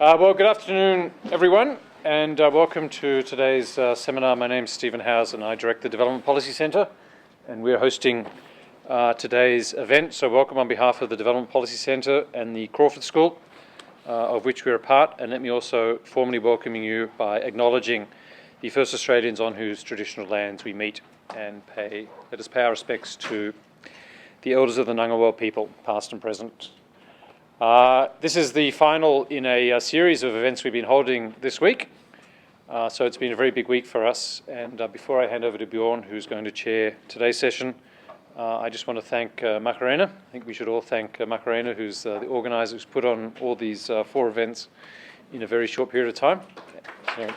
Well, good afternoon, everyone, and welcome to today's seminar. My name is Stephen Howes, and I direct the Development Policy Centre, and we're hosting today's event. So welcome on behalf of the Development Policy Centre and the Crawford School, of which we're a part, and let me also formally welcome you by acknowledging the first Australians on whose traditional lands we meet and let us pay our respects to the elders of the Ngunnawal people, past and present. This is the final in a series of events we've been holding this week. So it's been a very big week for us. And before I hand over to Bjorn, who's going to chair today's session, I just want to thank Macarena. I think we should all thank Macarena, who's the organiser who's put on all these 4 events in a very short period of time. So,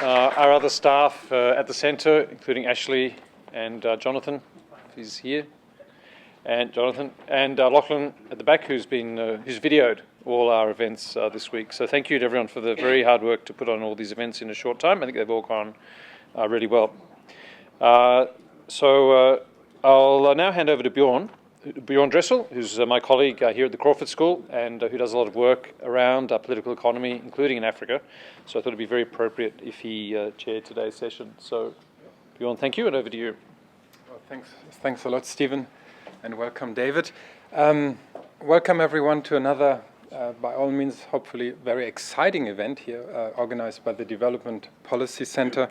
our other staff at the centre, including Ashley and Jonathan, if he's here. And Jonathan, and Lachlan at the back, who's videoed all our events this week. So thank you to everyone for the very hard work to put on all these events in a short time. I think they've all gone really well. So I'll now hand over to Bjorn Dressel, who's my colleague here at the Crawford School, and who does a lot of work around political economy, including in Africa. So I thought it'd be very appropriate if he chaired today's session. So Bjorn, thank you, and over to you. Well, thanks a lot, Stephen. And welcome, David. Welcome, everyone, to another, by all means, hopefully very exciting event here, organized by the Development Policy Centre.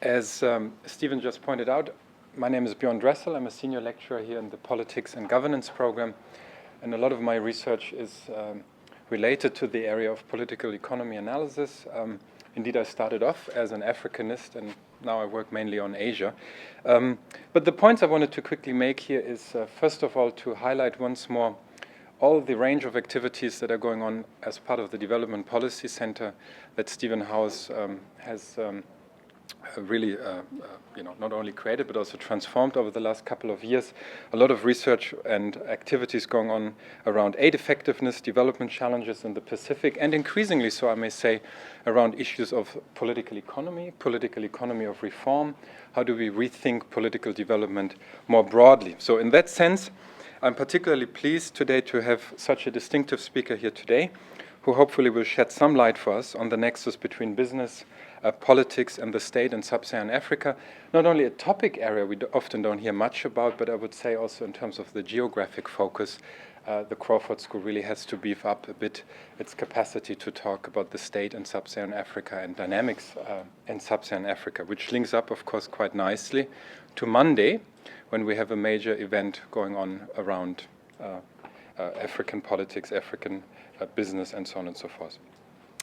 As Stephen just pointed out, my name is Bjorn Dressel. I'm a senior lecturer here in the Politics and Governance program, and a lot of my research is related to the area of political economy analysis. Indeed, I started off as an Africanist, and now I work mainly on Asia. But the points I wanted to quickly make here is, first of all, to highlight once more all the range of activities that are going on as part of the Development Policy Centre that Stephen Howes has really not only created but also transformed over the last couple of years. A lot of research and activities going on around aid effectiveness, development challenges in the Pacific, and increasingly so, I may say, around issues of political economy of reform. How do we rethink political development more broadly? So in that sense, I'm particularly pleased today to have such a distinctive speaker here today, who hopefully will shed some light for us on the nexus between business, politics and the state in sub-Saharan Africa. Not only a topic area we often don't hear much about, but I would say also in terms of the geographic focus, the Crawford School really has to beef up a bit its capacity to talk about the state in sub-Saharan Africa and dynamics in sub-Saharan Africa, which links up, of course, quite nicely to Monday, when we have a major event going on around African politics, African business, and so on and so forth.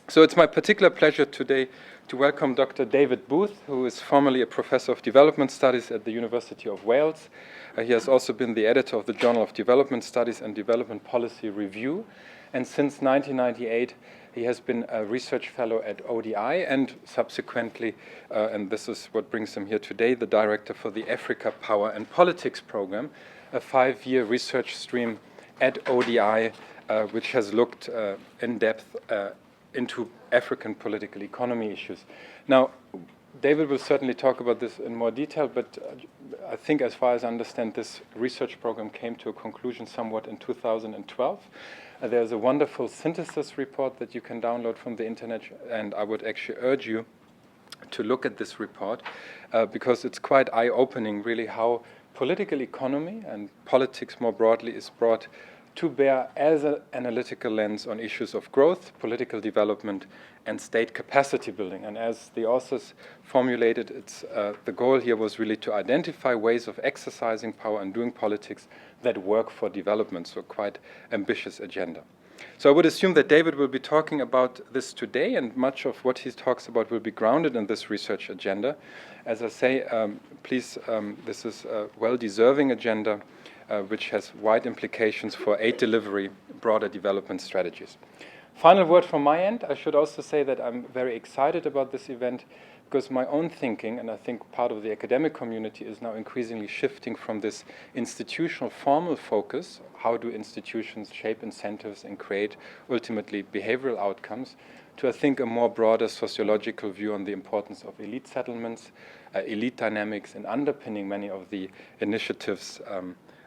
So it's my particular pleasure today to welcome Dr. David Booth, who is formerly a professor of development studies at the University of Wales. He has also been the editor of the Journal of Development Studies and Development Policy Review. And since 1998, he has been a research fellow at ODI and subsequently, and this is what brings him here today, the director for the Africa Power and Politics program, a 5-year research stream at ODI, which has looked in depth into African political economy issues. Now, David will certainly talk about this in more detail, but I think as far as I understand, this research program came to a conclusion somewhat in 2012. There's a wonderful synthesis report that you can download from the internet, and I would actually urge you to look at this report because it's quite eye-opening, really, how political economy and politics more broadly is brought to bear as an analytical lens on issues of growth, political development, and state capacity building. And as the authors formulated, the goal here was really to identify ways of exercising power and doing politics that work for development, so quite ambitious agenda. So I would assume that David will be talking about this today, and much of what he talks about will be grounded in this research agenda. As I say, please, this is a well-deserving agenda which has wide implications for aid delivery, broader development strategies. Final word from my end, I should also say that I'm very excited about this event because my own thinking, and I think part of the academic community, is now increasingly shifting from this institutional formal focus, how do institutions shape incentives and create ultimately behavioral outcomes, to I think a more broader sociological view on the importance of elite settlements, elite dynamics, and underpinning many of the initiatives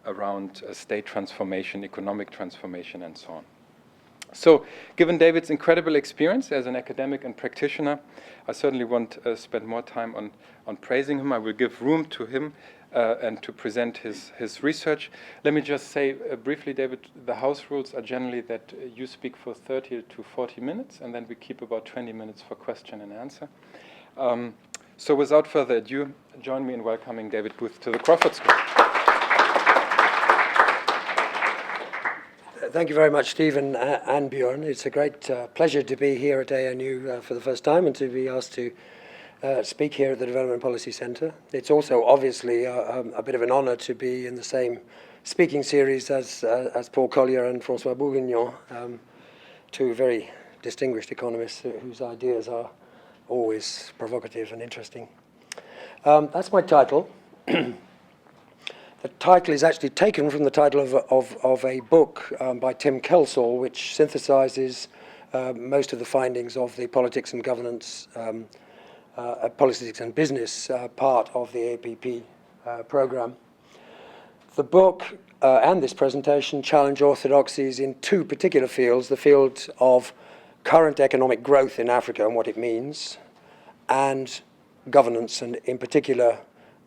around state transformation, economic transformation, and so on. So, given David's incredible experience as an academic and practitioner, I certainly won't spend more time on praising him. I will give room to him and to present his research. Let me just say briefly, David, the house rules are generally that you speak for 30 to 40 minutes, and then we keep about 20 minutes for question and answer. So without further ado, join me in welcoming David Booth to the Crawford School. Thank you very much, Stephen and Bjorn. It's a great pleasure to be here at ANU for the first time and to be asked to speak here at the Development Policy Centre. It's also obviously a bit of an honour to be in the same speaking series as Paul Collier and François Bourguignon, two very distinguished economists whose ideas are always provocative and interesting. That's my title. The title is actually taken from the title of a book by Tim Kelsall, which synthesizes most of the findings of the politics and governance, politics and business part of the APPP program. The book and this presentation challenge orthodoxies in two particular fields: the field of current economic growth in Africa and what it means, and governance, and in particular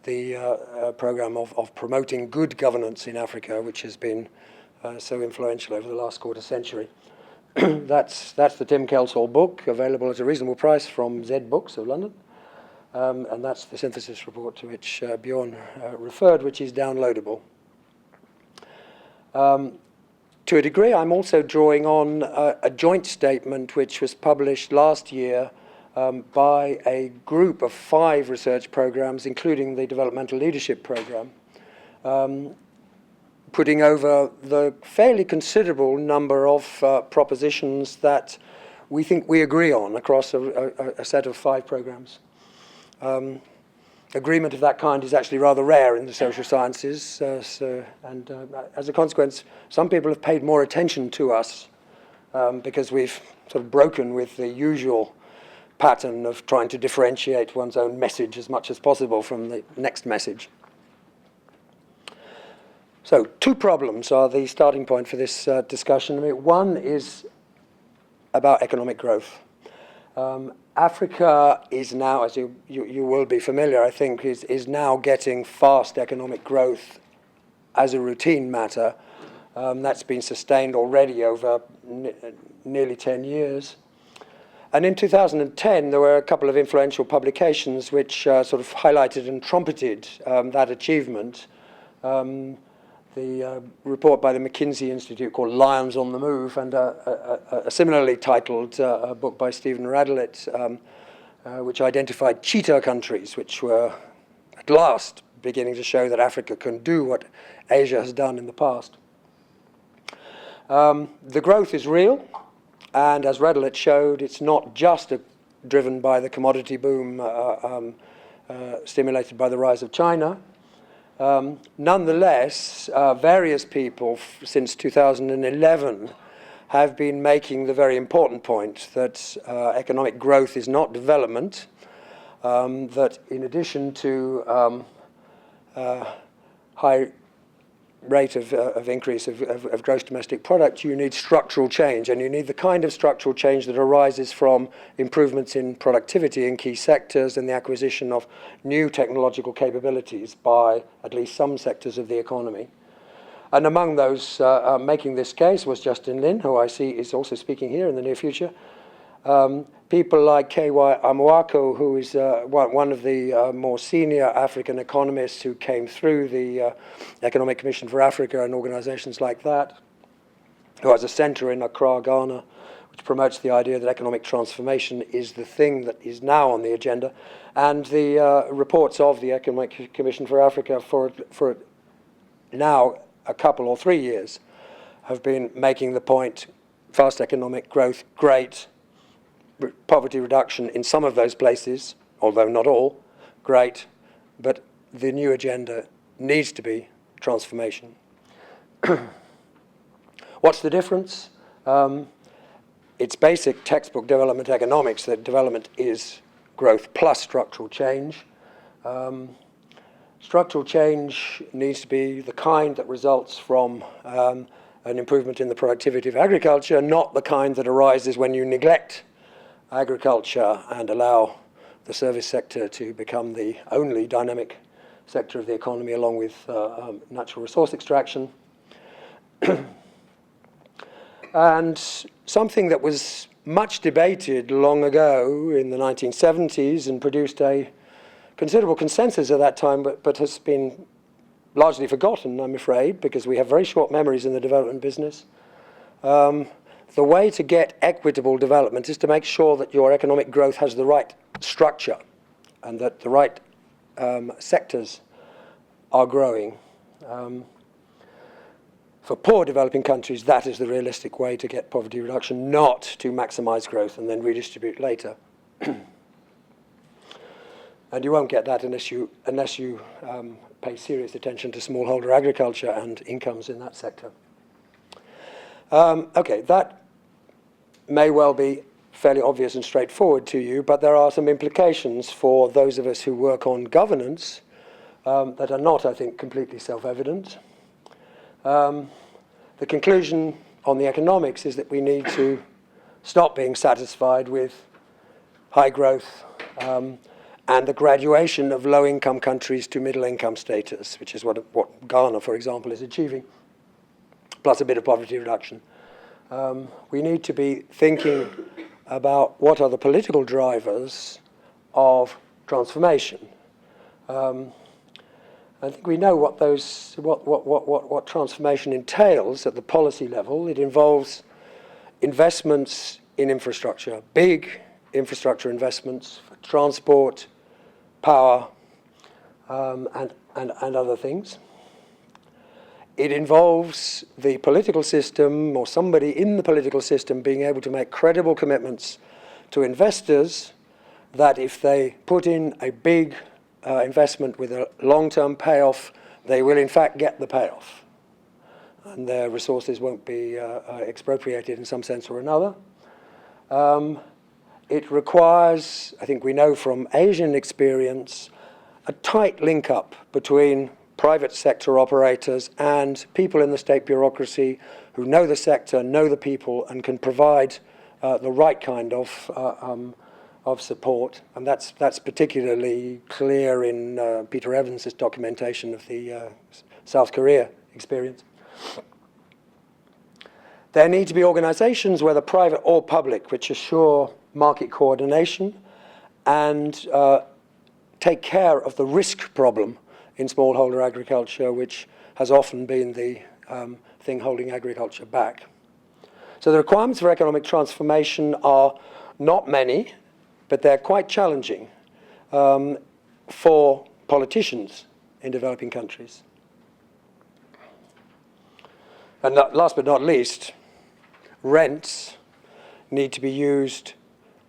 the program of promoting good governance in Africa, which has been so influential over the last quarter century. That's the Tim Kelsall book, available at a reasonable price from Z Books of London. And that's the synthesis report to which Bjorn referred, which is downloadable. To a degree, I'm also drawing on a joint statement which was published last year by a group of 5 research programs, including the Developmental Leadership Program, putting over the fairly considerable number of propositions that we think we agree on across a set of 5 programs. Agreement of that kind is actually rather rare in the social sciences, and as a consequence, some people have paid more attention to us because we've sort of broken with the usual pattern of trying to differentiate one's own message as much as possible from the next message. So 2 problems are the starting point for this discussion. I mean, one is about economic growth. Africa is now, as you will be familiar, I think, is now getting fast economic growth as a routine matter. That's been sustained already over nearly 10 years. And in 2010, there were a couple of influential publications which sort of highlighted and trumpeted that achievement. The report by the McKinsey Institute called Lions on the Move, and a similarly titled book by Stephen Radelet, which identified cheetah countries, which were at last beginning to show that Africa can do what Asia has done in the past. The growth is real. And as Radelet showed, it's not just driven by the commodity boom stimulated by the rise of China. Nonetheless, various people since 2011 have been making the very important point that economic growth is not development, that in addition to high rate of increase of gross domestic product, you need structural change, and you need the kind of structural change that arises from improvements in productivity in key sectors and the acquisition of new technological capabilities by at least some sectors of the economy. And among those making this case was Justin Lin, who I see is also speaking here in the near future. People like K.Y. Amoako, who is one of the more senior African economists who came through the Economic Commission for Africa and organizations like that, who has a center in Accra, Ghana, which promotes the idea that economic transformation is the thing that is now on the agenda. And the reports of the Economic Commission for Africa for now a couple or 3 years have been making the point: fast economic growth, great. Poverty reduction in some of those places, although not all, great, but the new agenda needs to be transformation. What's the difference? It's basic textbook development economics that development is growth plus structural change. Structural change needs to be the kind that results from an improvement in the productivity of agriculture, not the kind that arises when you neglect agriculture and allow the service sector to become the only dynamic sector of the economy, along with natural resource extraction. And something that was much debated long ago in the 1970s and produced a considerable consensus at that time, but has been largely forgotten, I'm afraid, because we have very short memories in the development business. The way to get equitable development is to make sure that your economic growth has the right structure and that the right sectors are growing. For poor developing countries, that is the realistic way to get poverty reduction, not to maximize growth and then redistribute later. And you won't get that unless you pay serious attention to smallholder agriculture and incomes in that sector. Okay, that may well be fairly obvious and straightforward to you, but there are some implications for those of us who work on governance that are not, I think, completely self-evident. The conclusion on the economics is that we need to stop being satisfied with high growth and the graduation of low-income countries to middle-income status, which is what Ghana, for example, is achieving, plus a bit of poverty reduction. We need to be thinking about what are the political drivers of transformation. I think we know what what transformation entails at the policy level. It involves investments in infrastructure, big infrastructure investments for transport, power, and other things. It involves the political system or somebody in the political system being able to make credible commitments to investors that if they put in a big investment with a long-term payoff, they will in fact get the payoff. And their resources won't be expropriated in some sense or another. It requires, I think we know from Asian experience, a tight link-up between private sector operators and people in the state bureaucracy who know the sector, know the people, and can provide the right kind of support. And that's particularly clear in Peter Evans' documentation of the South Korea experience. There need to be organizations, whether private or public, which assure market coordination and take care of the risk problem in smallholder agriculture, which has often been the thing holding agriculture back. So the requirements for economic transformation are not many, but they're quite challenging for politicians in developing countries. And last but not least, rents need to be used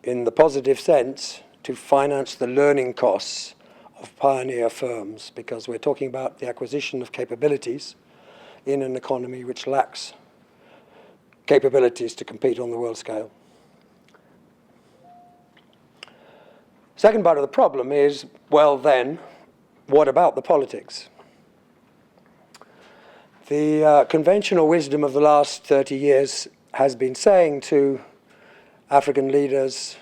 in the positive sense to finance the learning costs of pioneer firms, because we're talking about the acquisition of capabilities in an economy which lacks capabilities to compete on the world scale. Second part of the problem is, well then, what about the politics? The conventional wisdom of the last 30 years has been saying to African leaders,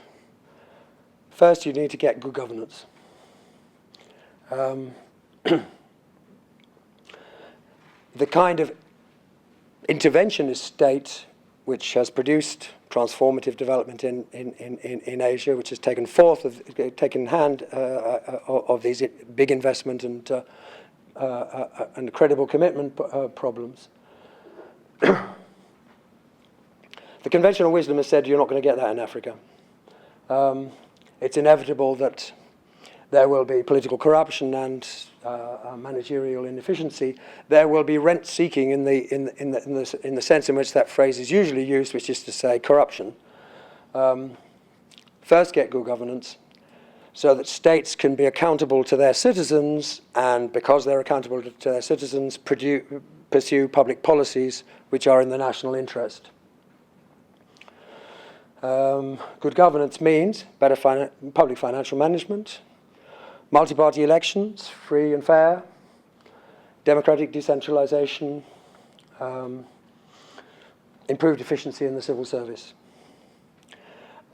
first you need to get good governance. The kind of interventionist state which has produced transformative development in Asia, which has taken hand of these big investment and credible commitment problems. The conventional wisdom has said you're not going to get that in Africa. It's inevitable that there will be political corruption and managerial inefficiency. There will be rent seeking in the sense in which that phrase is usually used, which is to say corruption. First, get good governance, so that states can be accountable to their citizens, and because they're accountable to their citizens, pursue public policies which are in the national interest. Good governance means better public financial management, multi-party elections, free and fair, democratic decentralization, improved efficiency in the civil service.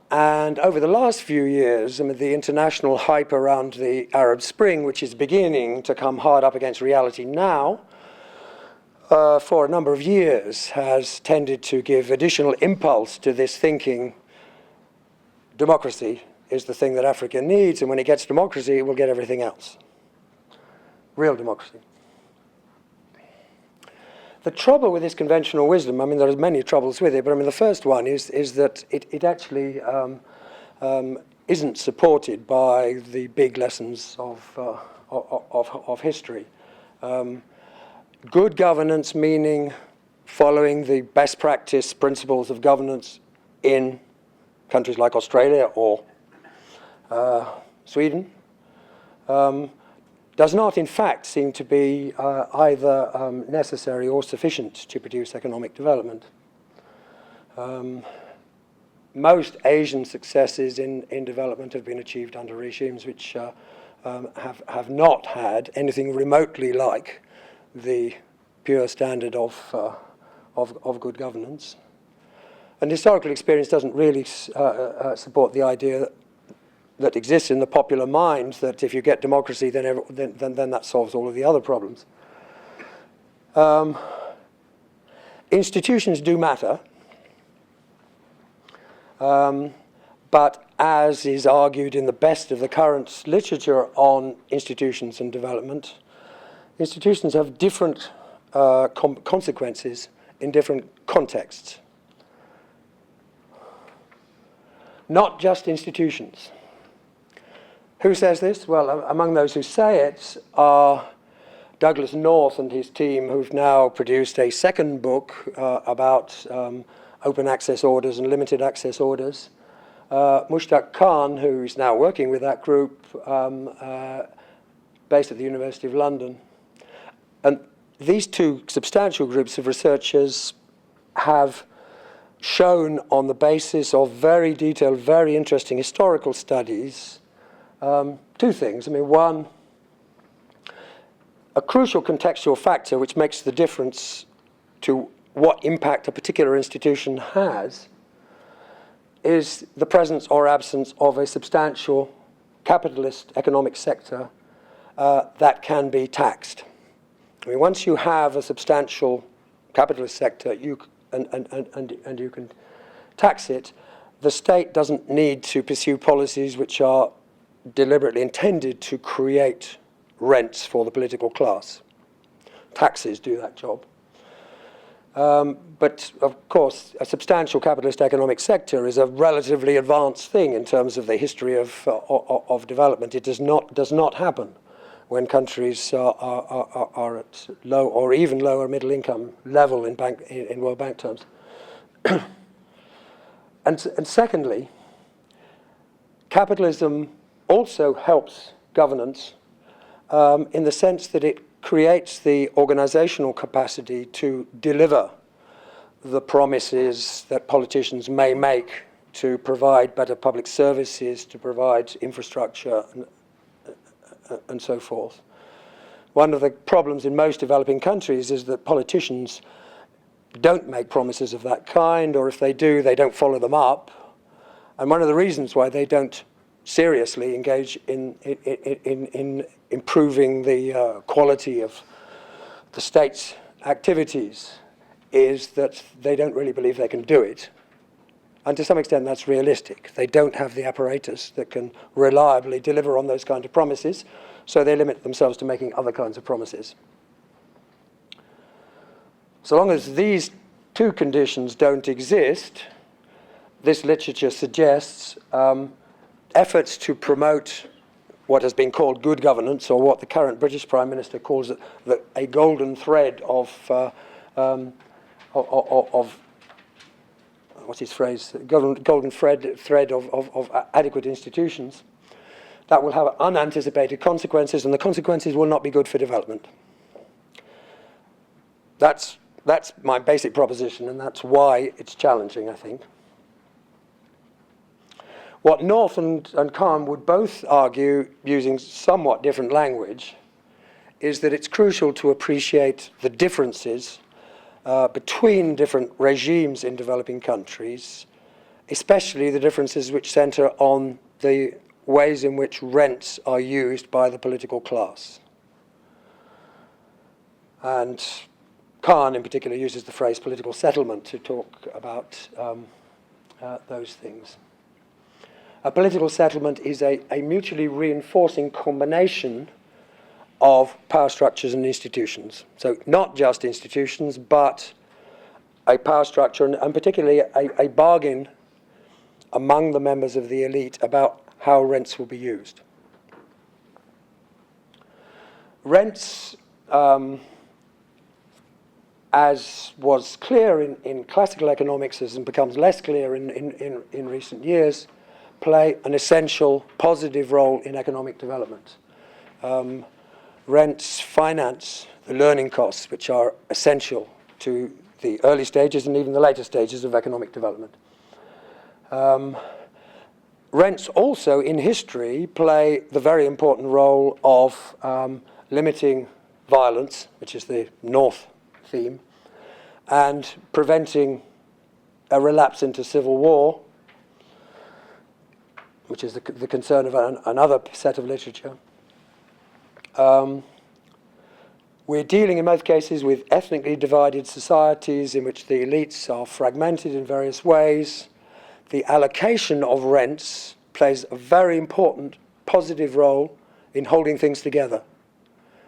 And over the last few years, I mean, the international hype around the Arab Spring, which is beginning to come hard up against reality now, for a number of years has tended to give additional impulse to this thinking. Democracy is the thing that Africa needs, and when it gets democracy, it will get everything else. Real democracy. The trouble with this conventional wisdom, I mean, there are many troubles with it, but I mean, the first one is that it actually isn't supported by the big lessons of history. Good governance meaning following the best practice principles of governance in countries like Australia or Sweden does not in fact seem to be either necessary or sufficient to produce economic development. Most Asian successes in development have been achieved under regimes which have not had anything remotely like the pure standard of good governance. And historical experience doesn't really support the idea that exists in the popular mind that if you get democracy, then that solves all of the other problems. Institutions do matter, but as is argued in the best of the current literature on institutions and development, institutions have different consequences in different contexts. Not just institutions. Who says this? Well, among those who say it are Douglas North and his team, who've now produced a second book about open access orders and limited access orders. Mushtaq Khan, who's now working with that group, based at the University of London. And these two substantial groups of researchers have shown on the basis of very detailed, very interesting historical studies, two things. I mean, one, a crucial contextual factor which makes the difference to what impact a particular institution has is the presence or absence of a substantial capitalist economic sector that can be taxed. I mean, once you have a substantial capitalist sector, you can tax it, the state doesn't need to pursue policies which are deliberately intended to create rents for the political class. Taxes do that job. But of course, a substantial capitalist economic sector is a relatively advanced thing in terms of the history of development. It does not happen when countries are at low or even lower middle income level in World Bank terms. And secondly, capitalism also helps governance in the sense that it creates the organizational capacity to deliver the promises that politicians may make to provide better public services, to provide infrastructure, and so forth. One of the problems in most developing countries is that politicians don't make promises of that kind, or if they do, they don't follow them up. And one of the reasons why they don't seriously engage in improving the quality of the state's activities is that they don't really believe they can do it. And to some extent, that's realistic. They don't have the apparatus that can reliably deliver on those kinds of promises, so they limit themselves to making other kinds of promises. So long as these two conditions don't exist, this literature suggests efforts to promote what has been called good governance, or what the current British Prime Minister calls a golden thread of what's his phrase? Golden thread of adequate institutions. That will have unanticipated consequences, and the consequences will not be good for development. That's my basic proposition, and that's why it's challenging, I think. What North and Khan would both argue, using somewhat different language, is that it's crucial to appreciate the differences between different regimes in developing countries, especially the differences which center on the ways in which rents are used by the political class. And Khan in particular uses the phrase political settlement to talk about those things. A political settlement is a mutually reinforcing combination of power structures and institutions. So not just institutions, but a power structure and particularly a bargain among the members of the elite about how rents will be used. Rents, as was clear in classical economics, as becomes less clear in recent years, play an essential positive role in economic development. Rents finance the learning costs, which are essential to the early stages and even the later stages of economic development. Rents also, in history, play the very important role of limiting violence, which is the North theme, and preventing a relapse into civil war, which is the concern of another set of literature. We're dealing in most cases with ethnically divided societies in which the elites are fragmented in various ways. The allocation of rents plays a very important positive role in holding things together,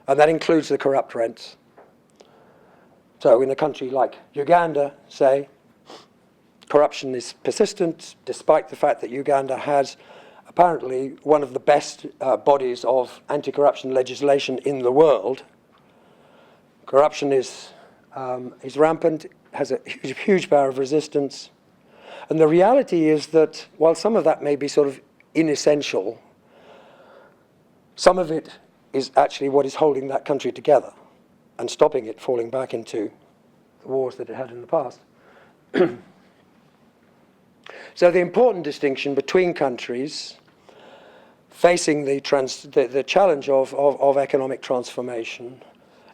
and that includes the corrupt rents. So in a country like Uganda, say, corruption is persistent, despite the fact that Uganda has apparently one of the best bodies of anti-corruption legislation in the world. Corruption is rampant, has a huge power of resistance. And the reality is that while some of that may be sort of inessential, some of it is actually what is holding that country together and stopping it falling back into the wars that it had in the past. So the important distinction between countries facing the challenge of economic transformation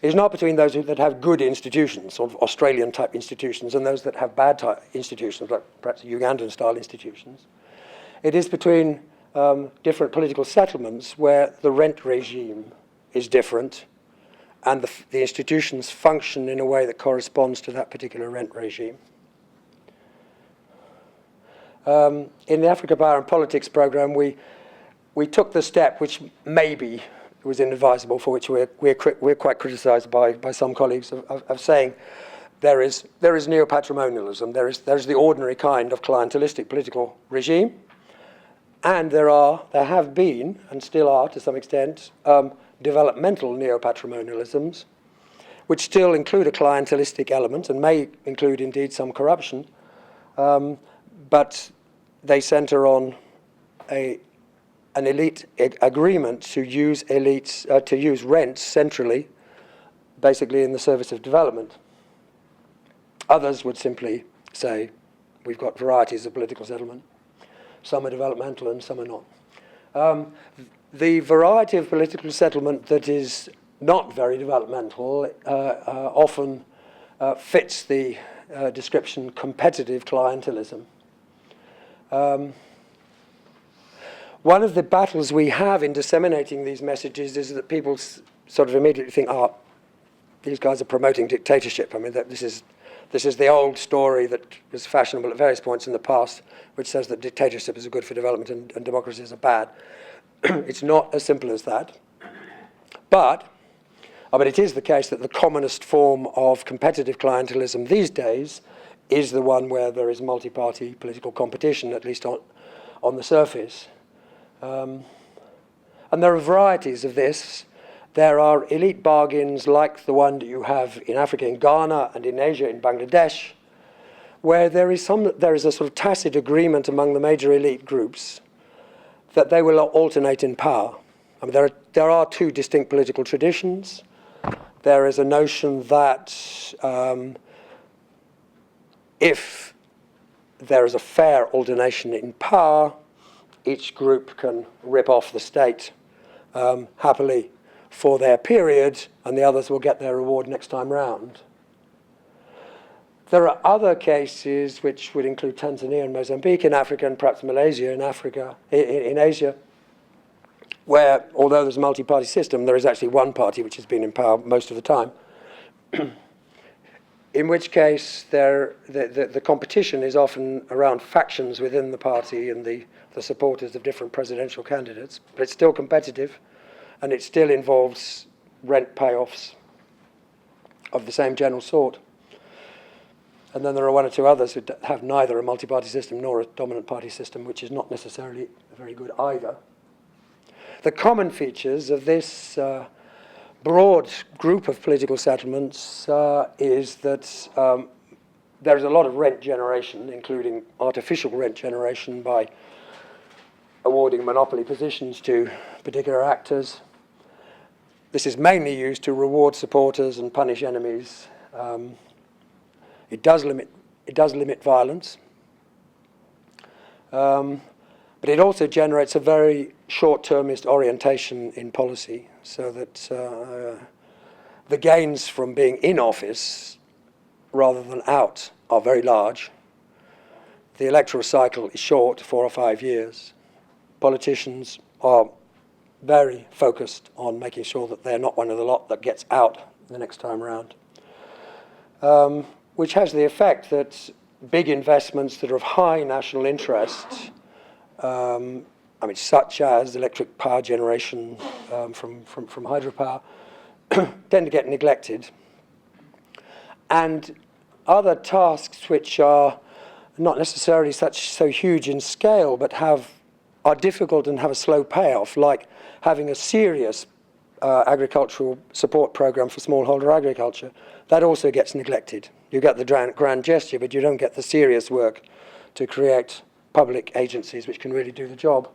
is not between those that have good institutions, sort of Australian-type institutions, and those that have bad type institutions, like perhaps Ugandan-style institutions. It is between different political settlements where the rent regime is different and the institutions function in a way that corresponds to that particular rent regime. In the Africa Power and Politics program, we took the step which maybe was inadvisable, for which we're quite criticised by some colleagues of saying there is neo-patrimonialism, there is the ordinary kind of clientelistic political regime, and there have been and still are to some extent developmental neo-patrimonialisms, which still include a clientelistic element and may include indeed some corruption, but they centre on an elite agreement to use rents centrally, basically in the service of development. Others would simply say, we've got varieties of political settlement. Some are developmental and some are not. The variety of political settlement that is not very developmental often fits the description competitive clientelism. One of the battles we have in disseminating these messages is that people sort of immediately think, these guys are promoting dictatorship. I mean, this is the old story that was fashionable at various points in the past, which says that dictatorship is good for development and democracies are bad. It's not as simple as that. But it is the case that the commonest form of competitive clientelism these days is the one where there is multi-party political competition, at least on the surface. And there are varieties of this. There are elite bargains like the one that you have in Africa, in Ghana, and in Asia, in Bangladesh, where there is a sort of tacit agreement among the major elite groups that they will alternate in power. I mean, there are two distinct political traditions. There is a notion that if there is a fair alternation in power, each group can rip off the state happily for their period, and the others will get their reward next time round. There are other cases which would include Tanzania and Mozambique in Africa, and perhaps Malaysia in Africa, in Asia, where, although there's a multi-party system, there is actually one party which has been in power most of the time. In which case, the competition is often around factions within the party and the supporters of different presidential candidates, but it's still competitive, and it still involves rent payoffs of the same general sort. And then there are one or two others who have neither a multi-party system nor a dominant party system, which is not necessarily very good either. The common features of this broad group of political settlements is that there is a lot of rent generation, including artificial rent generation by awarding monopoly positions to particular actors. This is mainly used to reward supporters and punish enemies. It does limit violence, but it also generates a very short-termist orientation in policy, so that the gains from being in office rather than out are very large. The electoral cycle is short, 4 or 5 years. Politicians are very focused on making sure that they're not one of the lot that gets out the next time around. Which has the effect that big investments that are of high national interest, such as electric power generation from hydropower, tend to get neglected. And other tasks which are not necessarily so huge in scale, but are difficult and have a slow payoff, like having a serious agricultural support program for smallholder agriculture, that also gets neglected. You get the grand gesture, but you don't get the serious work to create public agencies which can really do the job.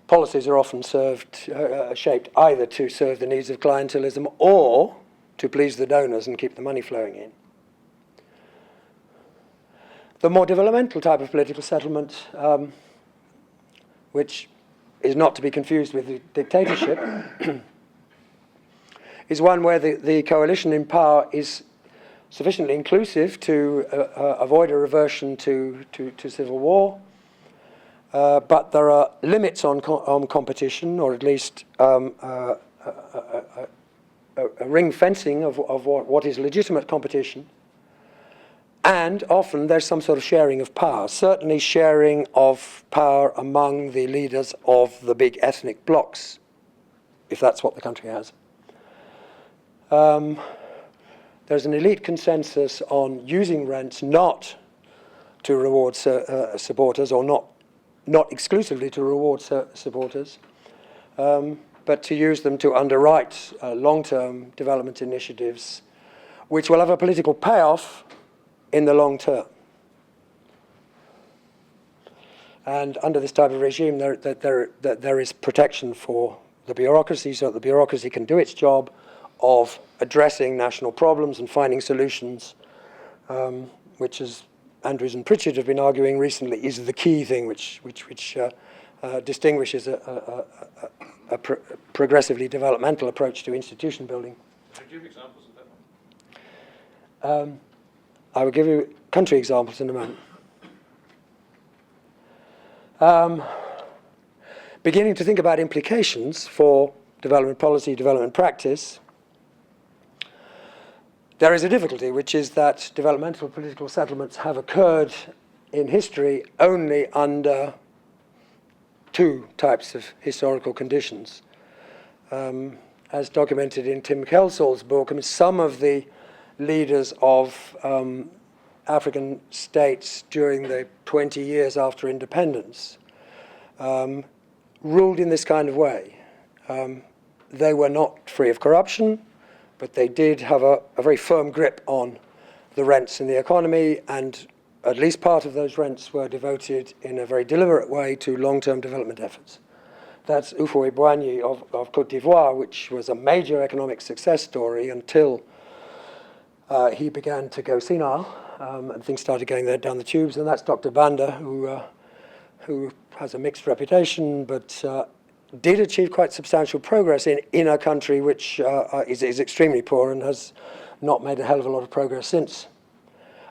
Policies are often shaped either to serve the needs of clientelism or to please the donors and keep the money flowing in. The more developmental type of political settlement, which is not to be confused with the dictatorship, is one where the coalition in power is sufficiently inclusive to avoid a reversion to civil war, but there are limits on competition, or at least a ring fencing of what is legitimate competition, and often there's some sort of sharing of power, certainly sharing of power among the leaders of the big ethnic blocs, if that's what the country has. There's an elite consensus on using rents not to reward supporters, or not exclusively to reward supporters, but to use them to underwrite long-term development initiatives, which will have a political payoff in the long term. And under this type of regime, there is protection for the bureaucracy, so that the bureaucracy can do its job of addressing national problems and finding solutions, which, as Andrews and Pritchard have been arguing recently, is the key thing which distinguishes a progressively developmental approach to institution building. Could you give examples of that one? I will give you country examples in a moment. Beginning to think about implications for development policy, development practice, there is a difficulty, which is that developmental political settlements have occurred in history only under two types of historical conditions. As documented in Tim Kelsall's book, some of the leaders of African states during the 20 years after independence ruled in this kind of way. They were not free of corruption, but they did have a very firm grip on the rents in the economy, and at least part of those rents were devoted in a very deliberate way to long-term development efforts. That's Houphouët-Boigny of Côte d'Ivoire, which was a major economic success story until he began to go senile, and things started going down the tubes. And that's Dr. Banda, who has a mixed reputation, but did achieve quite substantial progress in a country which is extremely poor and has not made a hell of a lot of progress since.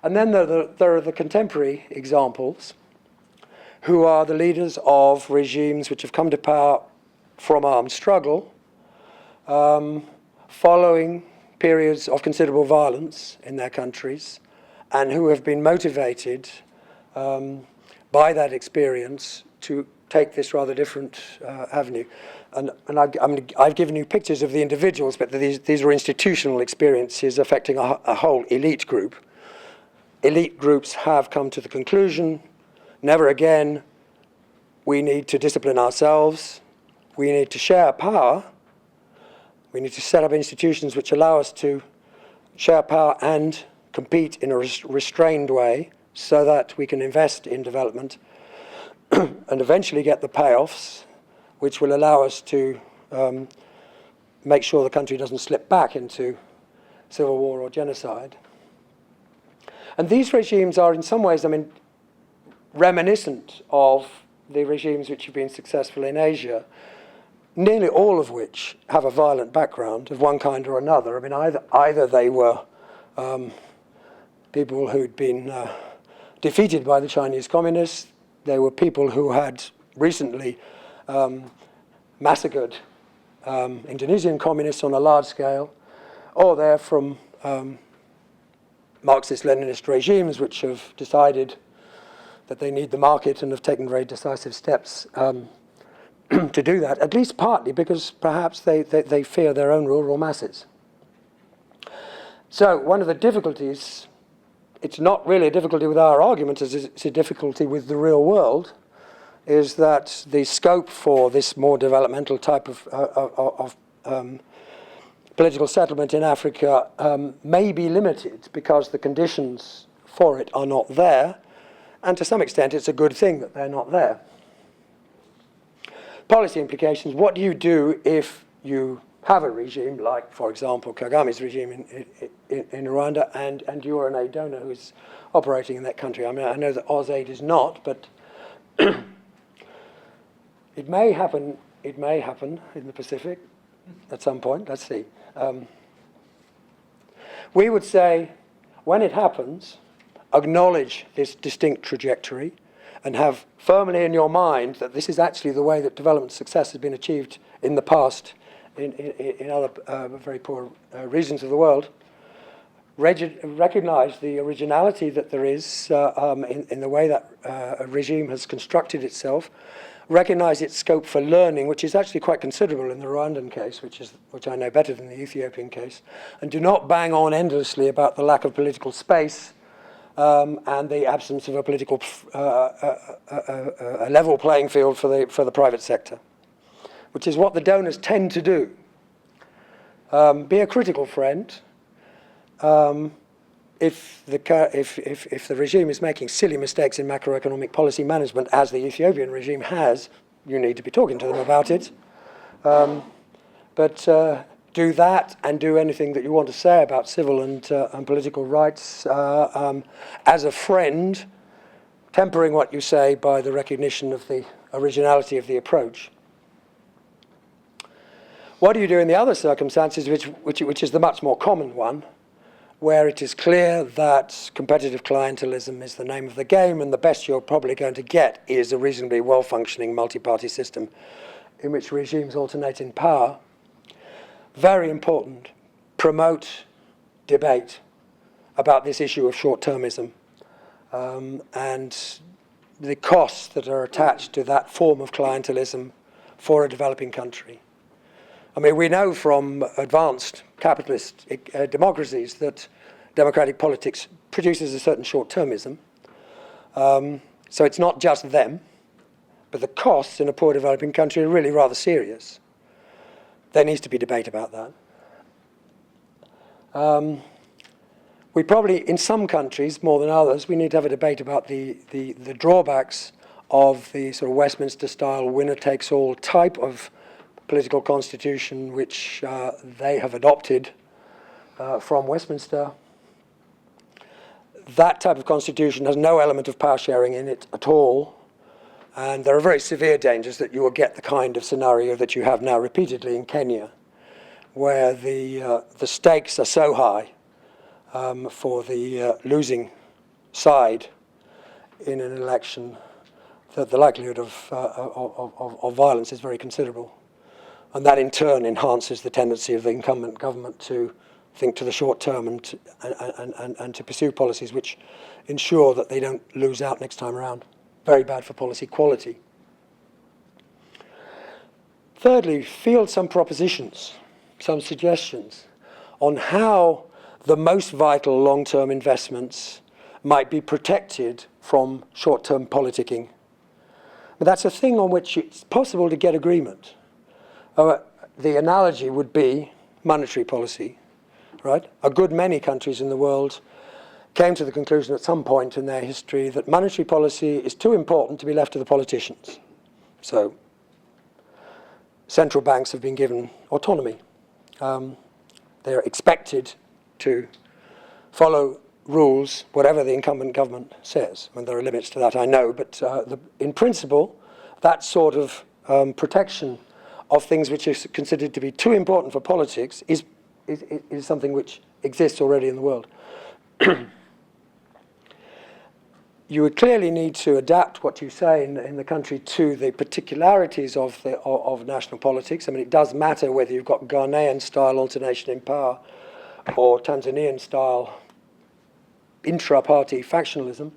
And then there are the contemporary examples, who are the leaders of regimes which have come to power from armed struggle, following periods of considerable violence in their countries, and who have been motivated by that experience to take this rather different avenue. And I've given you pictures of the individuals, but these are institutional experiences affecting a whole elite group. Elite groups have come to the conclusion, never again, we need to discipline ourselves, we need to share power, we need to set up institutions which allow us to share power and compete in a restrained way so that we can invest in development and eventually get the payoffs which will allow us to make sure the country doesn't slip back into civil war or genocide. And these regimes are in some ways, reminiscent of the regimes which have been successful in Asia, nearly all of which have a violent background of one kind or another. Either they were people who'd been defeated by the Chinese communists, they were people who had recently massacred Indonesian communists on a large scale, or they're from Marxist-Leninist regimes which have decided that they need the market and have taken very decisive steps to do that, at least partly because perhaps they fear their own rural masses. So one of the difficulties, it's not really a difficulty with our argument, it's a difficulty with the real world, is that the scope for this more developmental type of political settlement in Africa may be limited because the conditions for it are not there, and to some extent it's a good thing that they're not there. Policy implications: what do you do if you have a regime like, for example, Kagame's regime in Rwanda, and you are an aid donor who's operating in that country? I know that AusAid is not, but it may happen in the Pacific at some point. Let's see. We would say, when it happens, acknowledge this distinct trajectory and have firmly in your mind that this is actually the way that development success has been achieved in the past in other very poor regions of the world. Recognize the originality that there is in the way that a regime has constructed itself. Recognize its scope for learning, which is actually quite considerable in the Rwandan case, which I know better than the Ethiopian case, and do not bang on endlessly about the lack of political space and the absence of a political a level playing field for the private sector, which is what the donors tend to do. Be a critical friend. If the regime is making silly mistakes in macroeconomic policy management, as the Ethiopian regime has, you need to be talking to them about it. But do that and do anything that you want to say about civil and political rights as a friend, tempering what you say by the recognition of the originality of the approach. What do you do in the other circumstances, which is the much more common one, where it is clear that competitive clientelism is the name of the game, and the best you're probably going to get is a reasonably well-functioning multi-party system in which regimes alternate in power? Very important, promote debate about this issue of short-termism and the costs that are attached to that form of clientelism for a developing country. We know from advanced capitalist democracies that democratic politics produces a certain short-termism. So it's not just them, but the costs in a poor developing country are really rather serious. There needs to be debate about that. We probably, in some countries more than others, we need to have a debate about the drawbacks of the sort of Westminster-style winner-takes-all type of political constitution which they have adopted from Westminster. That type of constitution has no element of power sharing in it at all, and there are very severe dangers that you will get the kind of scenario that you have now repeatedly in Kenya, where the stakes are so high for the losing side in an election, that the likelihood of violence is very considerable. And that in turn enhances the tendency of the incumbent government to think to the short term and to pursue policies which ensure that they don't lose out next time around. Very bad for policy quality. Thirdly, field some propositions, some suggestions on how the most vital long-term investments might be protected from short-term politicking. But that's a thing on which it's possible to get agreement. The analogy would be monetary policy, right? A good many countries in the world came to the conclusion at some point in their history that monetary policy is too important to be left to the politicians. So central banks have been given autonomy. They're expected to follow rules, whatever the incumbent government says. And there are limits to that, I know, but in principle, that sort of protection of things which are considered to be too important for politics is something which exists already in the world. You would clearly need to adapt what you say in the country to the particularities of national politics. I mean, it does matter whether you've got Ghanaian-style alternation in power or Tanzanian-style intra-party factionalism.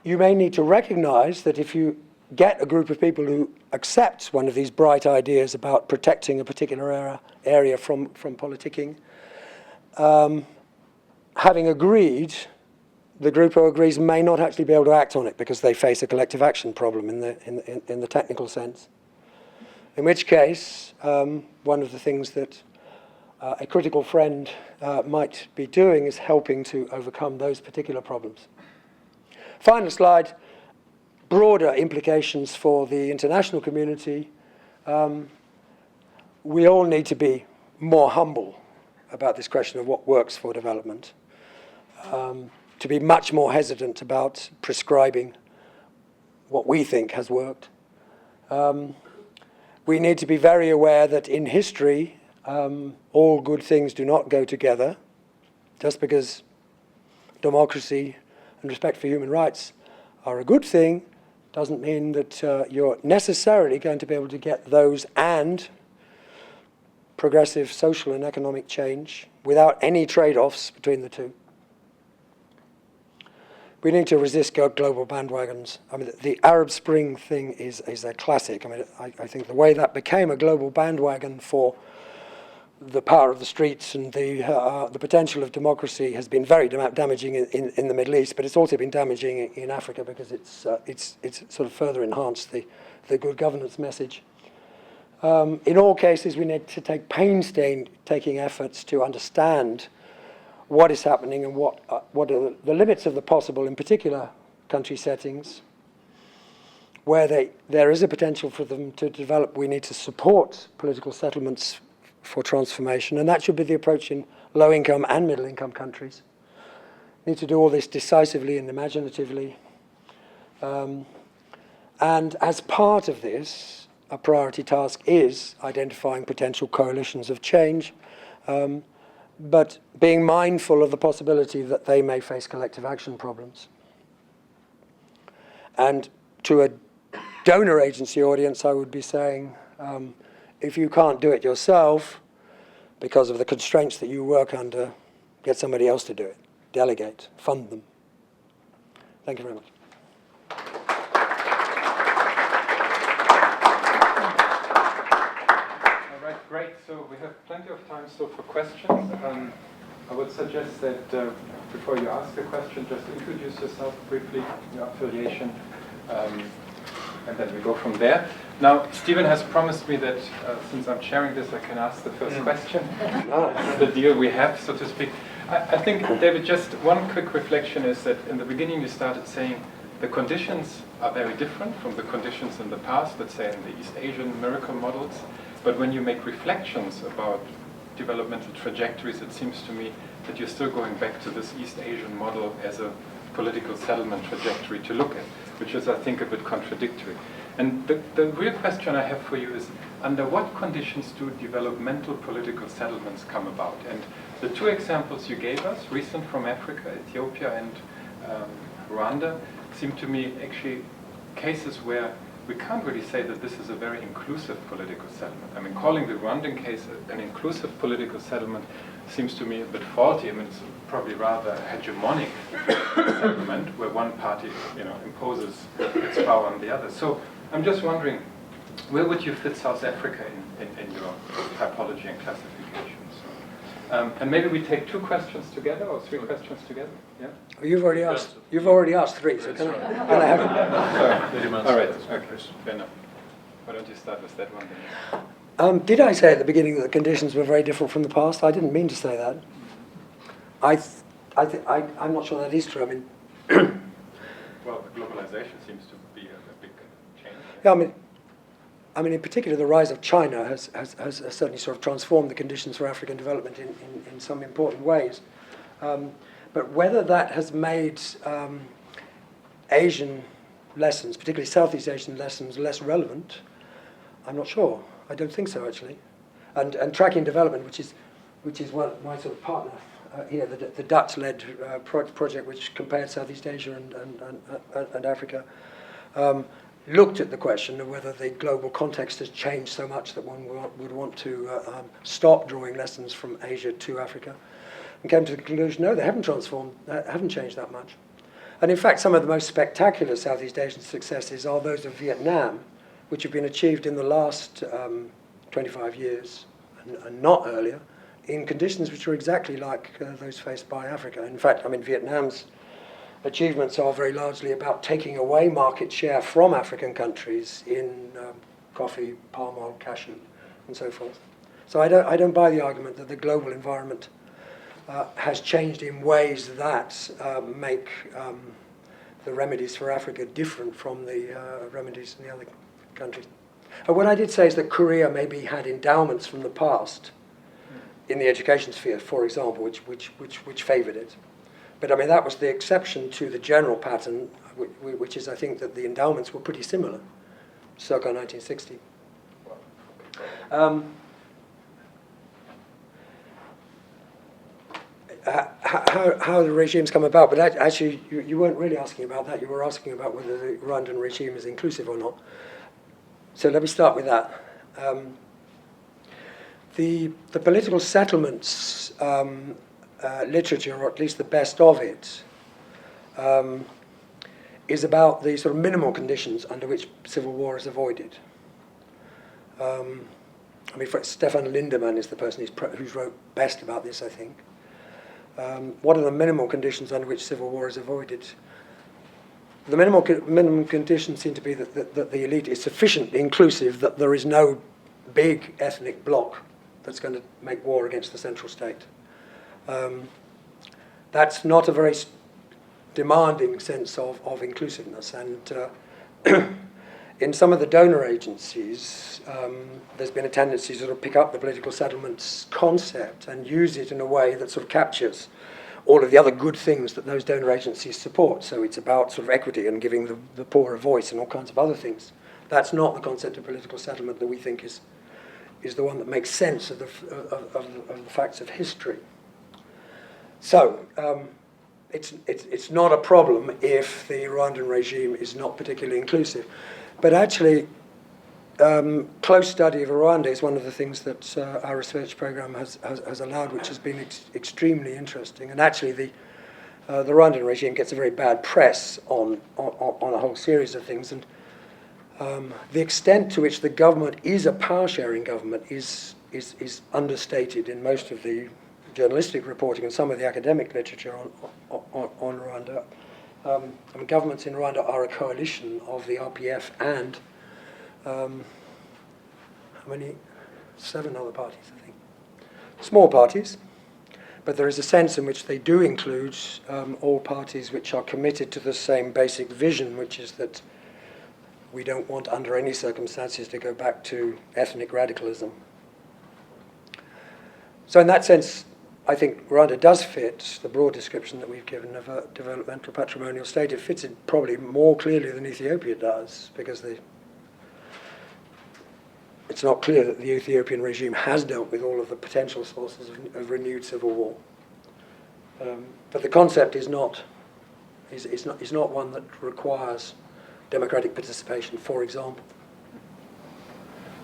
You may need to recognize that if you get a group of people who accept one of these bright ideas about protecting a particular area from politicking, having agreed, the group who agrees may not actually be able to act on it because they face a collective action problem in the technical sense. In which case, one of the things that a critical friend might be doing is helping to overcome those particular problems. Final slide, broader implications for the international community. We all need to be more humble about this question of what works for development, to be much more hesitant about prescribing what we think has worked. We need to be very aware that in history, all good things do not go together. Just because democracy and respect for human rights are a good thing doesn't mean that you're necessarily going to be able to get those and progressive social and economic change without any trade-offs between the two. We need to resist global bandwagons. I mean, the Arab Spring thing is a classic. I mean, I think the way that became a global bandwagon for the power of the streets and the potential of democracy has been very damaging in the Middle East, but it's also been damaging in Africa because it's sort of further enhanced the good governance message. In all cases, we need to take painstaking efforts to understand what is happening and what are the limits of the possible in particular country settings. Where there is a potential for them to develop, we need to support political settlements for transformation, and that should be the approach in low-income and middle-income countries. We need to do all this decisively and imaginatively. And as part of this, a priority task is identifying potential coalitions of change, but being mindful of the possibility that they may face collective action problems. And to a donor agency audience, I would be saying, if you can't do it yourself, because of the constraints that you work under, get somebody else to do it. Delegate, fund them. Thank you very much. All right, great. So we have plenty of time still for questions. I would suggest that before you ask a question, just introduce yourself briefly, your affiliation, and then we go from there. Now, Stephen has promised me that since I'm chairing this, I can ask the first question. The deal we have, so to speak. I think, David, just one quick reflection is that in the beginning you started saying the conditions are very different from the conditions in the past, let's say in the East Asian miracle models. But when you make reflections about developmental trajectories, it seems to me that you're still going back to this East Asian model as a political settlement trajectory to look at, which is, I think, a bit contradictory. And the real question I have for you is, under what conditions do developmental political settlements come about? And the two examples you gave us, recent from Africa, Ethiopia and Rwanda, seem to me actually cases where we can't really say that this is a very inclusive political settlement. I mean, calling the Rwandan case an inclusive political settlement seems to me a bit faulty. I mean, it's probably rather a hegemonic settlement where one party, imposes its power on the other. So I'm just wondering, where would you fit South Africa in your typology and classification? So, and maybe we take two questions together or three questions together. Yeah. You've already asked three, so can I have it? All right. Okay. Fair enough. Why don't you start with that one then? Did I say at the beginning that the conditions were very different from the past? I didn't mean to say that. I'm not sure that is true. I mean, well, globalization seems to be a big change. Yeah, I mean, in particular, the rise of China has certainly sort of transformed the conditions for African development in some important ways. But whether that has made Asian lessons, particularly Southeast Asian lessons, less relevant, I'm not sure. I don't think so, actually. And tracking development, which is what my sort of partner here, the Dutch-led project which compared Southeast Asia and Africa, looked at the question of whether the global context has changed so much that one would want to stop drawing lessons from Asia to Africa, and came to the conclusion, no, they haven't changed that much. And in fact, some of the most spectacular Southeast Asian successes are those of Vietnam, which have been achieved in the last 25 years, and not earlier, in conditions which are exactly like those faced by Africa. In fact, I mean, Vietnam's achievements are very largely about taking away market share from African countries in coffee, palm oil, cashew, and so forth. So I don't buy the argument that the global environment has changed in ways that make the remedies for Africa different from the remedies in the other countries. What I did say is that Korea maybe had endowments from the past in the education sphere, for example, which favoured it. But I mean, that was the exception to the general pattern, which is, I think, that the endowments were pretty similar, circa 1960. How the regimes come about, but actually you weren't really asking about that. You were asking about whether the Rwandan regime is inclusive or not. So let me start with that. The political settlements literature, or at least the best of it, is about the sort of minimal conditions under which civil war is avoided. I mean, Stefan Lindemann is the person who's wrote best about this, I think. What are the minimal conditions under which civil war is avoided? The minimum conditions seem to be that the elite is sufficiently inclusive that there is no big ethnic bloc that's going to make war against the central state. That's not a very demanding sense of inclusiveness, and in some of the donor agencies, there's been a tendency to sort of pick up the political settlements concept and use it in a way that sort of captures all of the other good things that those donor agencies support. So it's about sort of equity and giving the poor a voice and all kinds of other things. That's not the concept of political settlement that we think is the one that makes sense of the facts of history. So it's not a problem if the Rwandan regime is not particularly inclusive. But actually, close study of Rwanda is one of the things that our research program has allowed, which has been extremely interesting. And actually, the Rwandan regime gets a very bad press on a whole series of things. And the extent to which the government is a power-sharing government is understated in most of the journalistic reporting and some of the academic literature on Rwanda. I mean, governments in Rwanda are a coalition of the RPF and how many? 7 other parties, I think. Small parties, but there is a sense in which they do include all parties which are committed to the same basic vision, which is that we don't want under any circumstances to go back to ethnic radicalism. So in that sense, I think Rwanda does fit the broad description that we've given of a developmental patrimonial state. It fits it probably more clearly than Ethiopia does, because the it's not clear that the Ethiopian regime has dealt with all of the potential sources of renewed civil war. But the concept is not one that requires democratic participation, for example.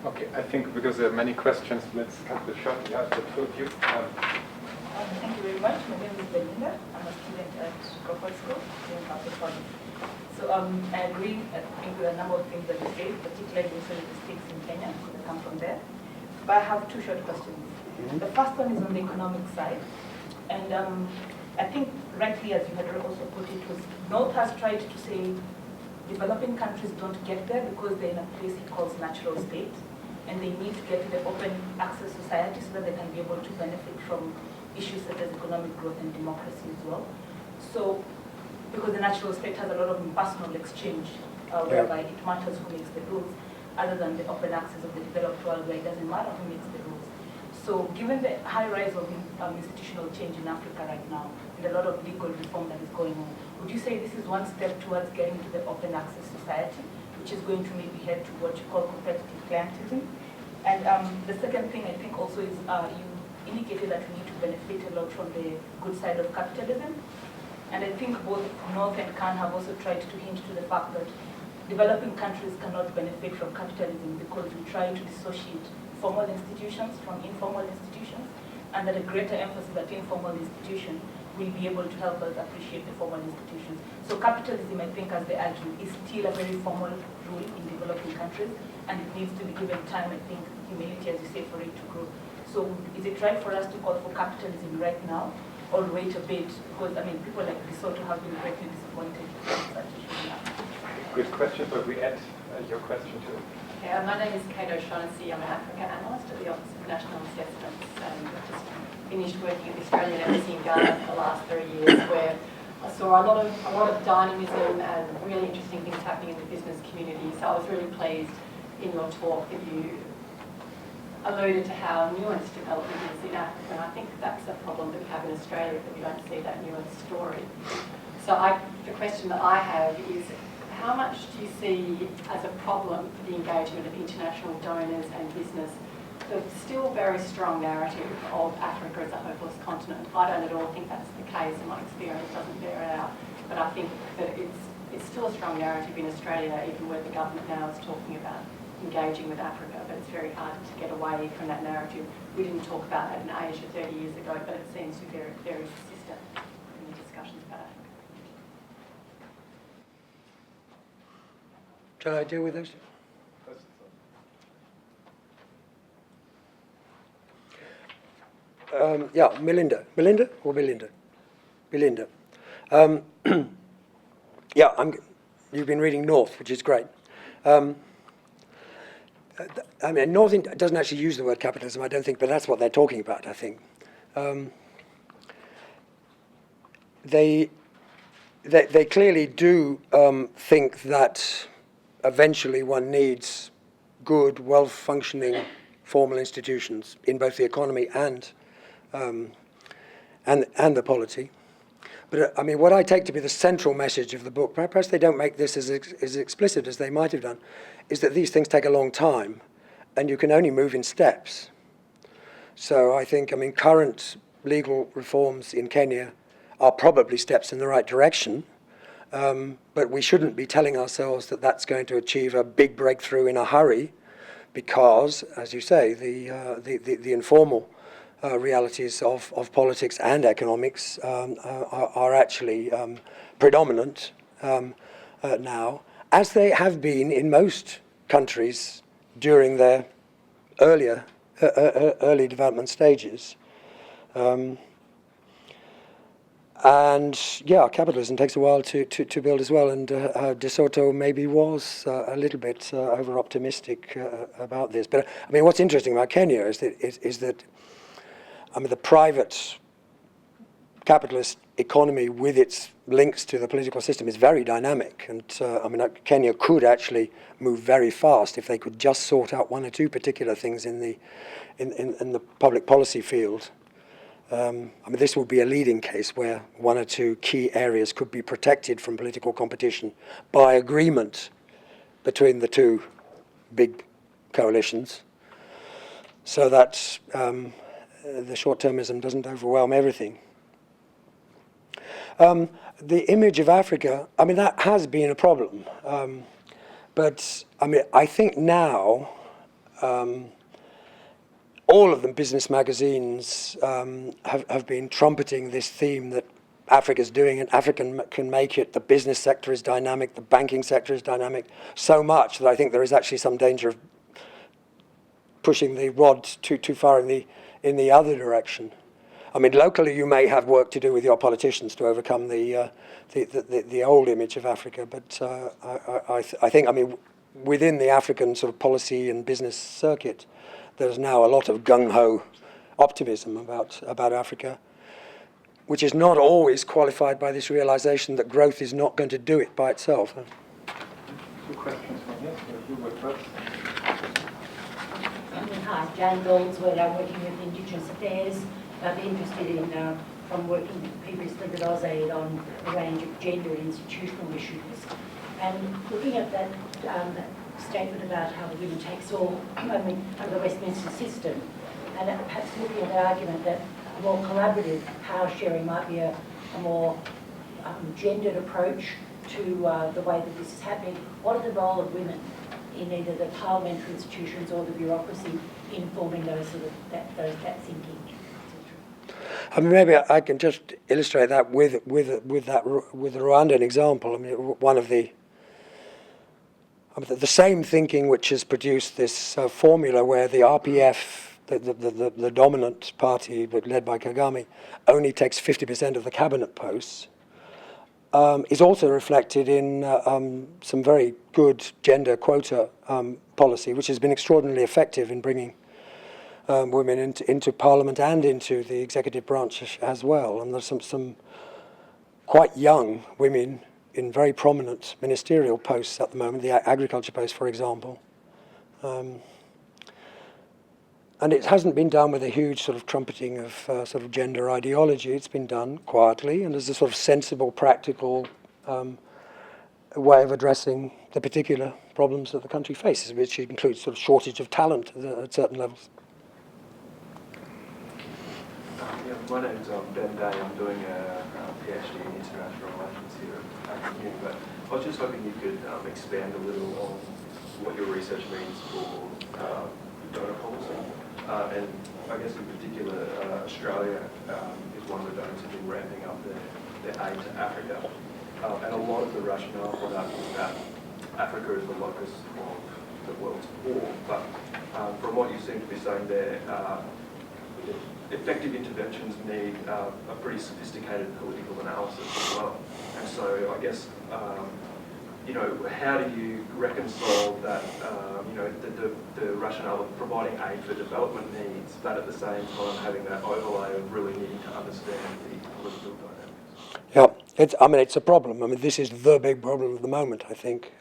Okay, I think because there are many questions, let's cut this short. Yeah, the two of you. Thank you very much. My name is Belinda. I'm a student at Crawford School in Capitalism. So I agree, I think, with a number of things that you say, particularly the statistics in Kenya, because I come from there. But I have two short questions. The first one is on the economic side. And I think rightly, as you had also put it, was North has tried to say developing countries don't get there because they're in a place he calls natural state, and they need to get to the open access society so that they can be able to benefit from issues such as economic growth and democracy as well. So, because the natural state has a lot of impersonal exchange, whereby it matters who makes the rules, other than the open access of the developed world where it doesn't matter who makes the rules. So given the high rise of institutional change in Africa right now, and a lot of legal reform that is going on, would you say this is one step towards getting to the open access society, which is going to maybe head to what you call competitive clientelism? And the second thing I think also is you indicated that we need to benefit a lot from the good side of capitalism. And I think both North and Khan have also tried to hint to the fact that developing countries cannot benefit from capitalism because we try to dissociate formal institutions from informal institutions, and that a greater emphasis at informal institutions will be able to help us appreciate the formal institutions. So capitalism, I think, as they argue, is still a very formal rule in developing countries, and it needs to be given time, I think, humility, as you say, for it to grow. So is it right for us to call for capitalism right now, or wait a bit? Because, I mean, people like Lesotho have been greatly disappointed with such issues now. Good question, but we add your question too. Okay, my name is Kate O'Shaughnessy. I'm an Africa analyst at the Office of National Assessments, and I've just finished working at the Australian Embassy in Ghana for the last 3 years, where I saw a lot of dynamism and really interesting things happening in the business community. So I was really pleased in your talk that you alluded to how nuanced development is in Africa, and I think that's a problem that we have in Australia, that we don't see that nuanced story. So the question that I have is, how much do you see as a problem for the engagement of international donors and business, the still very strong narrative of Africa as a hopeless continent? I don't at all think that's the case, and my experience doesn't bear it out, but I think that it's still a strong narrative in Australia, even where the government now is talking about engaging with Africa, but it's very hard to get away from that narrative. We didn't talk about that in Asia 30 years ago, but it seems to be very, very persistent in the discussions about Africa. Shall I deal with those? Yeah, Melinda. Melinda or Belinda? Belinda. Yeah, you've been reading North, which is great. I mean, North doesn't actually use the word capitalism, I don't think, but that's what they're talking about, I think. They clearly do think that eventually one needs good, well-functioning formal institutions in both the economy and the polity. But I mean, what I take to be the central message of the book, perhaps they don't make this as explicit as they might have done, is that these things take a long time, and you can only move in steps. So I think, I mean, current legal reforms in Kenya are probably steps in the right direction, but we shouldn't be telling ourselves that that's going to achieve a big breakthrough in a hurry, because, as you say, the informal realities of politics and economics are actually predominant now, as they have been in most countries during their early development stages. And yeah, capitalism takes a while to build as well, and De Soto maybe was a little bit over-optimistic about this. But I mean, what's interesting about Kenya is that I mean, the private capitalist economy with its links to the political system is very dynamic, and I mean, Kenya could actually move very fast if they could just sort out one or two particular things in the public policy field. I mean, this would be a leading case where one or two key areas could be protected from political competition by agreement between the two big coalitions. so that the short-termism doesn't overwhelm everything. The image of Africa, I mean, that has been a problem. But I mean, I think now all of the business magazines have been trumpeting this theme that Africa's doing and Africa can make it. The business sector is dynamic, the banking sector is dynamic, so much that I think there is actually some danger of pushing the rod too far in the other direction. I mean, locally you may have work to do with your politicians to overcome the old image of Africa, but I think, I mean, within the African sort of policy and business circuit, there's now a lot of gung-ho optimism about Africa, which is not always qualified by this realization that growth is not going to do it by itself. Two questions from here. So you were first. Hi, Jane Goldsworth. I'm working with Indigenous Affairs. I'm interested in, from working previously with AusAid on a range of gender and institutional issues. And looking at that statement about how the winner takes all, under the Westminster system, and perhaps looking at the argument that a more collaborative power sharing might be a more gendered approach to the way that this is happening. What are the role of women in either the parliamentary institutions or the bureaucracy in forming those sort of that thinking? I mean, maybe I can just illustrate that with the Rwandan example. I mean, one of the same thinking which has produced this formula where the RPF, the dominant party, but led by Kagame, only takes 50% of the cabinet posts, is also reflected in some very good gender quota policy, which has been extraordinarily effective in bringing women into Parliament and into the executive branch as well. And there's some quite young women in very prominent ministerial posts at the moment, the agriculture post, for example. And it hasn't been done with a huge sort of trumpeting of sort of gender ideology. It's been done quietly and as a sort of sensible, practical way of addressing the particular problems that the country faces, which includes sort of shortage of talent at certain levels. My name's Ben Day. I'm doing a PhD in international relations here at APPP, but I was just hoping you could expand a little on what your research means for donor policy. And I guess in particular, Australia is one of the donors who've been ramping up their aid to Africa. And a lot of the rationale for that is that Africa is the locus of the world's poor. But from what you seem to be saying there, effective interventions need a pretty sophisticated political analysis as well. And so I guess, how do you reconcile that, the rationale of providing aid for development needs, but at the same time having that overlay of really needing to understand the political dynamics? Yeah, it's a problem. I mean, this is the big problem of the moment, I think.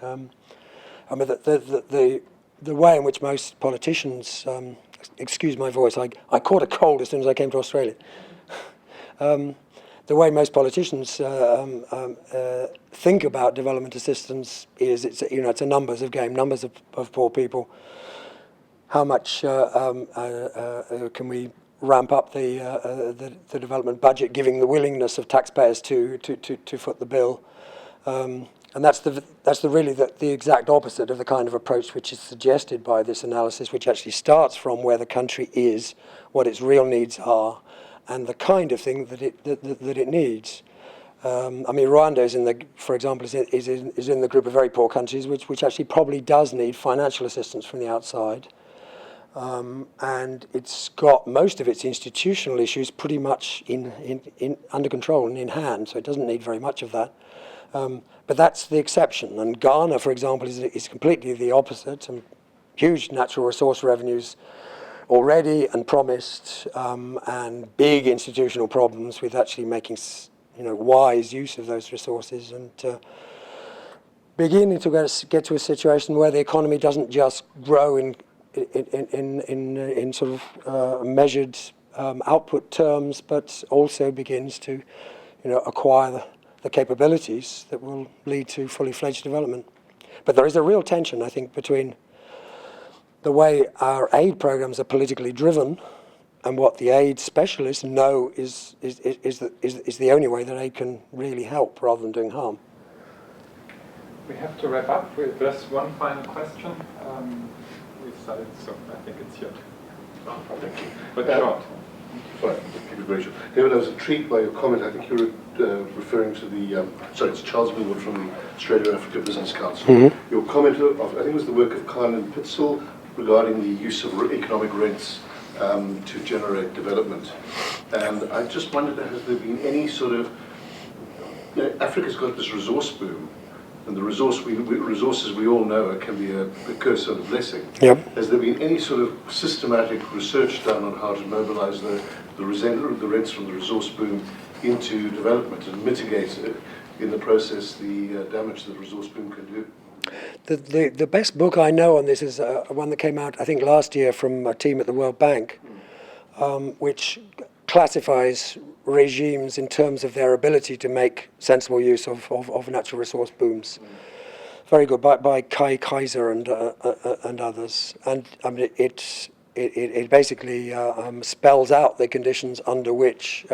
The way in which most politicians, excuse my voice, I caught a cold as soon as I came to Australia. The way most politicians think about development assistance is it's a numbers of game, numbers of poor people. How much can we ramp up the development budget, giving the willingness of taxpayers to foot the bill, and that's really the exact opposite of the kind of approach which is suggested by this analysis, which actually starts from where the country is, what its real needs are, and the kind of thing that it needs. I mean, Rwanda is for example, is in the group of very poor countries, which actually probably does need financial assistance from the outside. And it's got most of its institutional issues pretty much under control and in hand, so it doesn't need very much of that. But that's the exception. And Ghana, for example, is completely the opposite. Huge natural resource revenues already and promised, and big institutional problems with actually making wise use of those resources, and beginning to get to a situation where the economy doesn't just grow in sort of measured output terms, but also begins to acquire the capabilities that will lead to fully fledged development. But there is a real tension, I think, between the way our aid programs are politically driven, and what the aid specialists know is the only way that aid can really help rather than doing harm. We have to wrap up. We address one final question. We started, so I think it's your turn. Thank you. But short. Fine, keep it very short. David, I was intrigued by your comment. I think you were referring to the, it's Charles Millwood from the Australia Africa Business Council. Mm-hmm. Your comment of, I think it was the work of Kahn and Pitzel regarding the use of economic rents to generate development. And I just wondered, has there been any sort of, Africa's got this resource boom, and the resources we all know can be a curse and a blessing. Yep. Has there been any sort of systematic research done on how to mobilize the rents from the resource boom into development and mitigate in the process the damage that the resource boom can do? The best book I know on this is one that came out, I think, last year from a team at the World Bank, which classifies regimes in terms of their ability to make sensible use of natural resource booms. Very good, by Kai Kaiser and others. And I mean, it basically spells out the conditions under which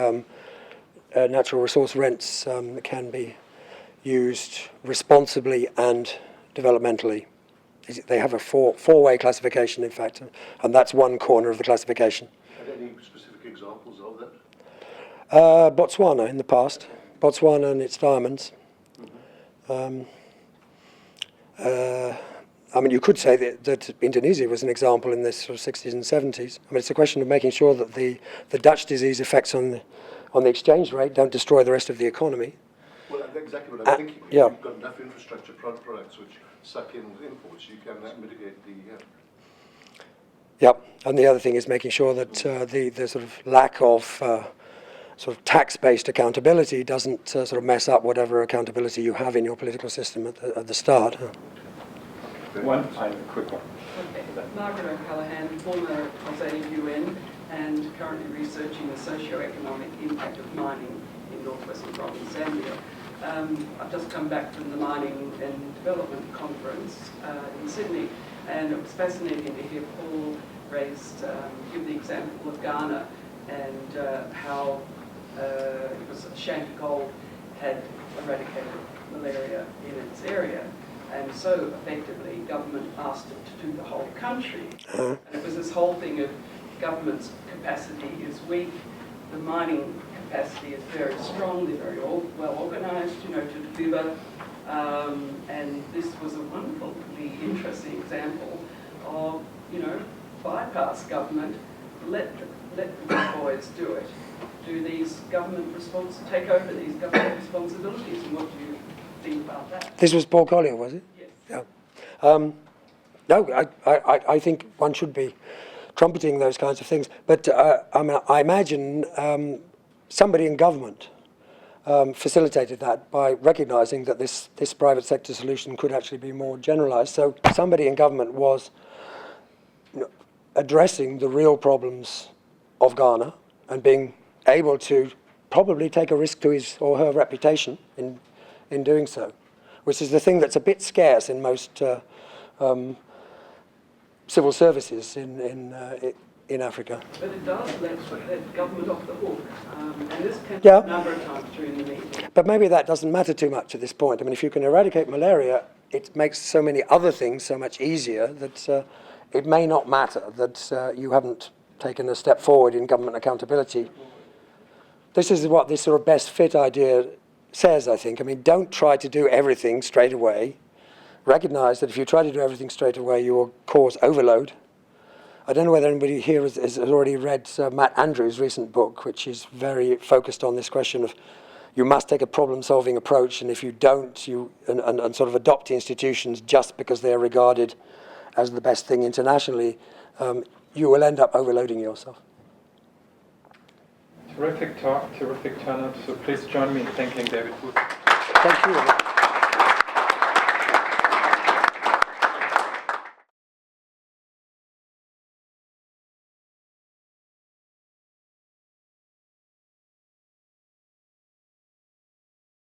natural resource rents can be used responsibly and developmentally. They have a four-way classification, in fact, and that's one corner of the classification. And any specific examples of that? Botswana in the past. Botswana and its diamonds. I mean, you could say that Indonesia was an example in this sort of 60s and 70s. I mean, it's a question of making sure that the Dutch disease effects on the exchange rate don't destroy the rest of the economy. Well, exactly what I think. If you've got enough infrastructure products which suck in imports, you can mitigate the... Yep, and the other thing is making sure that the sort of lack of sort of tax-based accountability doesn't sort of mess up whatever accountability you have in your political system at the start. One final quick one. Okay. Margaret O'Callaghan, former Australian UN and currently researching the socio-economic impact of mining in northwestern province Zambia. I've just come back from the Mining and Development Conference in Sydney, and it was fascinating to hear Paul give the example of Ghana and how it was Shanty Gold had eradicated malaria in its area, and so effectively government asked it to do the whole country. And it was this whole thing of government's capacity is weak, the mining capacity is very strong, they're very well organised, to deliver. And this was a wonderfully interesting example of, bypass government, let the big boys do it. Do these take over these government responsibilities, and what do you think about that? This was Paul Collier, was it? Yes. Yeah. No, I think one should be trumpeting those kinds of things. But I imagine somebody in government facilitated that by recognising that this private sector solution could actually be more generalised. So somebody in government was addressing the real problems of Ghana and being able to probably take a risk to his or her reputation in doing so, which is the thing that's a bit scarce in most civil services in Africa. But it does let government off the hook, and this came up a number of times during the meeting. But maybe that doesn't matter too much at this point. I mean, if you can eradicate malaria, it makes so many other things so much easier that it may not matter that you haven't taken a step forward in government accountability. This is what this sort of best fit idea says, I think. I mean, don't try to do everything straight away. Recognise that if you try to do everything straight away, you will cause overload. I don't know whether anybody here has already read Matt Andrews' recent book, which is very focused on this question of you must take a problem-solving approach, and if you don't, and sort of adopt the institutions just because they're regarded as the best thing internationally, you will end up overloading yourself. Terrific talk, terrific turnout. So please join me in thanking David Wood. Thank you.